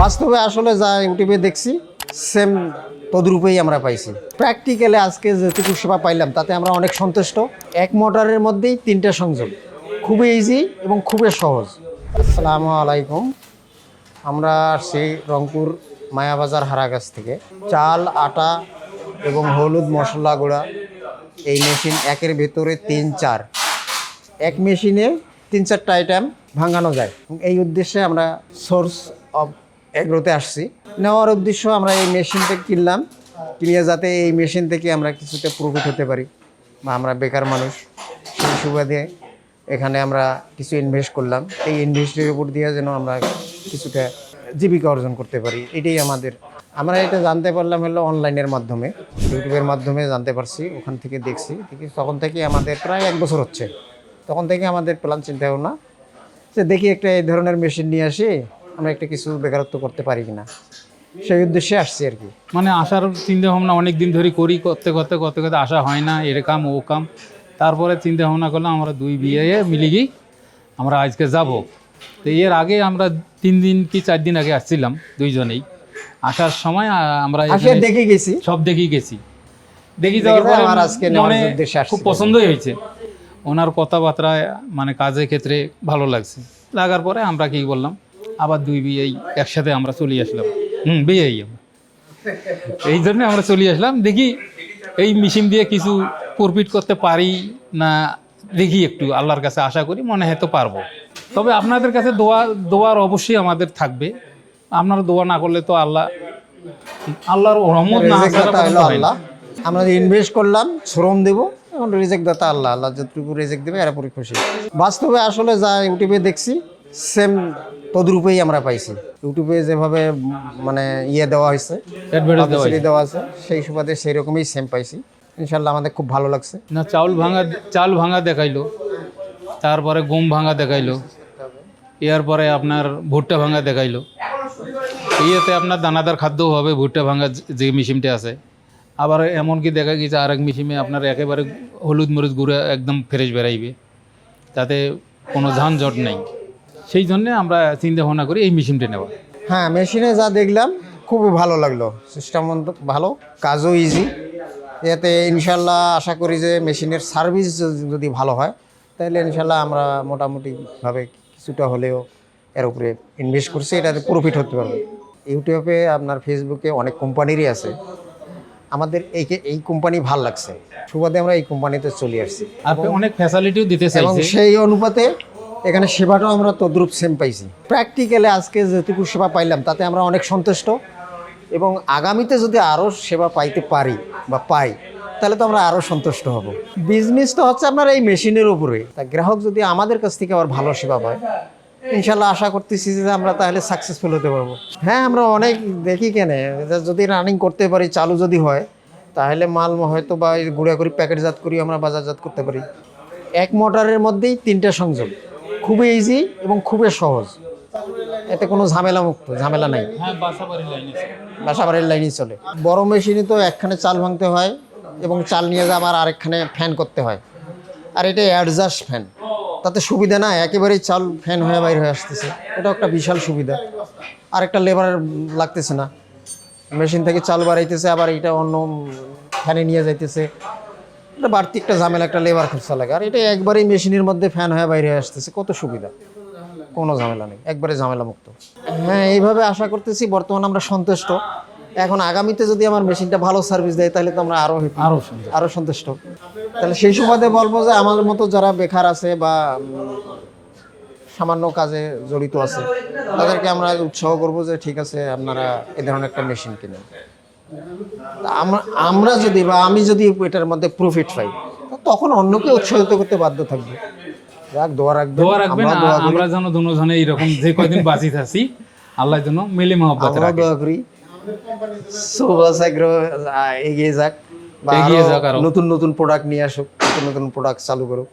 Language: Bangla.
বাস্তবে আসলে যা ইউটিউবে দেখছি সেম তদ্রূপেই আমরা পাইছি। প্র্যাকটিক্যালে আজকে যেটুকু সেবা পাইলাম তাতে আমরা অনেক সন্তুষ্ট। এক মোটরের মধ্যেই 3টা সংযোগ, খুবই ইজি এবং খুবই সহজ। আসসালামু আলাইকুম। আমরা আসছি রংপুর মায়াবাজার হারাগাছ থেকে। চাল, আটা এবং হলুদ মশলা গুঁড়া এই মেশিন একের ভেতরে 3-4, এক মেশিনে 3-4টা আইটেম ভাঙানো যায়। এই উদ্দেশ্যে আমরা সোর্স অফ এগ্রোতে আসছি। নেওয়ার উদ্দেশ্য আমরা এই মেশিনটা কিনলাম, কিনে যাতে এই মেশিন থেকে আমরা কিছুটা প্রফিট হতে পারি, বা আমরা বেকার মানুষ সেই সুবাদে এখানে আমরা কিছু ইনভেস্ট করলাম। এই ইনভেস্টের উপর দিয়ে যেন আমরা কিছুটা জীবিকা অর্জন করতে পারি, এটাই আমাদের। আমরা এটা জানতে পারলাম হলো অনলাইনের মাধ্যমে, ইউটিউবের মাধ্যমে জানতে পারছি, ওখান থেকে দেখছি। তখন থেকে আমাদের প্রায় 1 বছর হচ্ছে। তখন থেকে আমাদের প্ল্যান চিন্তা ভাবনা যে দেখি একটা এই ধরনের মেশিন নিয়ে আসি, আমরা একটা কিছু বেকারত্ব করতে পারি কিনা, সেই উদ্দেশ্যে আসছি আর কি। মানে আসার চিন্তা ভাবনা অনেক দিন ধরে করি, করতে আসা হয় না, এর কাম ও কাম। তারপরে চিন্তা ভাবনা করলাম আমরা 2 বিয়ে মিলে গিয়ে আমরা আজকে যাব। তো এর আগে আমরা 3 দিন কি 4 দিন আগে আসছিলাম দুইজনেই। আসার সময় আমরা দেখে গেছি, সব দেখে গেছি। দেখি যাওয়ার পরে আমার আজকে মনে খুব পছন্দই হয়েছে। ওনার কথাবার্তা মানে কাজের ক্ষেত্রে ভালো লাগছে। লাগার পরে আমরা কি বললাম, আবার 2 বিয়ে একসাথে আমরা চলে আসলাম। বিয়েই এই জন্য আমরা চলে আসলাম। দেখি এই মেশিন দিয়ে কিছু প্রফিট করতে পারি না, দেখি একটু আল্লাহর কাছে আশা করি, মনে হয় তো পারবো। তবে আপনাদের কাছে দোয়ার অবশ্যই আমাদের থাকবে। আপনারা দোয়া না করলে তো আল্লাহর রহমত না আল্লাহ। আমরা ইনভেস্ট করলাম, শ্রম দেবো, এখন রিজেক্ট দাতা আল্লাহ। আল্লাহ যতটুকু রিজেক্ট দেবে এর উপরে খুশি। বাস্তবে আসলে যা ইউটিউবে দেখছি সেম তদ্রূপেই আমরা পাইছি। ইউটিউবে যেভাবে মানে দেওয়া হয়েছে, দেওয়া আছে, সেই সুবাদে সেই রকমই সেম পাইছি। ইনশাল্লাহ আমাদের খুব ভালো লাগছে। না চাল ভাঙা দেখাইলো, তারপরে গম ভাঙা দেখাইলো, এরপরে আপনার ভুট্টা ভাঙা দেখাইলো। ইয়েতে আপনার দানাদার খাদ্যও হবে ভুট্টা ভাঙা যে মেশিনটা আছে। আবার এমনকি দেখা গেছে আরেক মেশিনে আপনার একেবারে হলুদ মরিচ গুঁড়া একদম ফ্রেশ বেরাইবে, তাতে কোনো ঝানঝট নেই। সেই জন্যে আমরা চিন্তা ভাবনা করি এই মেশিনটা নেওয়া। হ্যাঁ, মেশিনে যা দেখলাম খুবই ভালো লাগলো, সিস্টেম ভালো, কাজও ইজি। এতে ইনশাল্লাহ আশা করি যে মেশিনের সার্ভিস যদি ভালো হয় তাহলে ইনশাল্লাহ আমরা মোটামুটিভাবে কিছুটা হলেও এর উপরে ইনভেস্ট করছি, এটাতে প্রফিট হতে পারবে। ইউটিউবে আপনার ফেসবুকে অনেক কোম্পানিরই আছে, আমাদের এই কোম্পানি ভাল লাগছে, সুবাদে আমরা এই কোম্পানিতে চলে আসছি। আপনি অনেক ফ্যাসিলিটিও দিতে চাইছেন, এবং সেই অনুপাতে এখানে সেবাটাও আমরা তদ্রূপ সেম পাইছি। প্র্যাকটিক্যালে আজকে যেটুকু সেবা পাইলাম তাতে আমরা অনেক সন্তুষ্ট, এবং আগামীতে যদি আরও সেবা পাইতে পারি বা পাই তাহলে তো আমরা আরও সন্তুষ্ট হব। বিজনেস তো হচ্ছে আপনার এই মেশিনের উপরে, তা গ্রাহক যদি আমাদের কাছ থেকে আবার ভালো সেবা পায়, ইনশাল্লাহ আশা করতেছি যে আমরা তাহলে সাকসেসফুল হতে পারবো। হ্যাঁ, আমরা অনেক দেখি যদি রানিং করতে পারি, চালু যদি হয়, তাহলে মাল হয়তো বা গুঁড়া করি, প্যাকেটজাত করি, আমরা বাজারজাত করতে পারি। এক মোটরের মধ্যেই 3টা সংযোগ, খুবই ইজি এবং খুবই সহজ। এতে কোনো ঝামেলা নাই। বাসাবাড়ির লাইনই চলে। বড় মেশিনে তো একখানে চাল ভাঙতে হয় এবং চাল নিয়ে যা আবার আরেকখানে ফ্যান করতে হয়, আর এটা অ্যাডজাস্ট ফ্যান, তাতে সুবিধা না, একেবারেই চাল ফ্যান হয়ে বাইরে হয়ে আসতেছে, এটা একটা বিশাল সুবিধা। আর একটা লেবার লাগতেছে না, মেশিন থেকে চাল বাড়াইতেছে, আবার এটা অন্য ফ্যানে নিয়ে যাইতেছে, এটা বাড়তি একটা ঝামেলা, একটা লেবার খরচা লাগে। আর এটা একবারেই মেশিনের মধ্যে ফ্যান হয়ে বাইরে হয়ে আসতেছে, কত সুবিধা, কোনো ঝামেলা নেই, একবারে ঝামেলা মুক্ত। হ্যাঁ, এইভাবে আশা করতেছি। বর্তমানে আমরা সন্তুষ্ট। এখন আগামীতে যদি আমার মেশিনটা ভালো সার্ভিস দেয় তাহলে তো আমরা আরও সন্তুষ্ট। তাহলে সেই সুবাদে বলবো যে আমার মতো যারা বেকার আছে বা সামান্য কাজে জড়িত আছে তাদেরকে আমরা উৎসাহ করবো যে ঠিক আছে, আপনারা এ ধরনের একটা মেশিন কিনেন। আমরা যদি বা আমি যদি এটার মধ্যে প্রফিট পাই তখন অন্যকে উৎসাহিত করতে বাধ্য থাকবে। দোয়া রাখবেন আমরা যেন দুজনে এইরকম যে কয়দিন বাঁচি থাকি, আল্লাহর জন্য মিলে মহব্বত রাখি। দোয়া করি এগিয়ে যাক, নতুন প্রোডাক্ট নিয়ে আসুক, নতুন প্রোডাক্ট চালু করুক।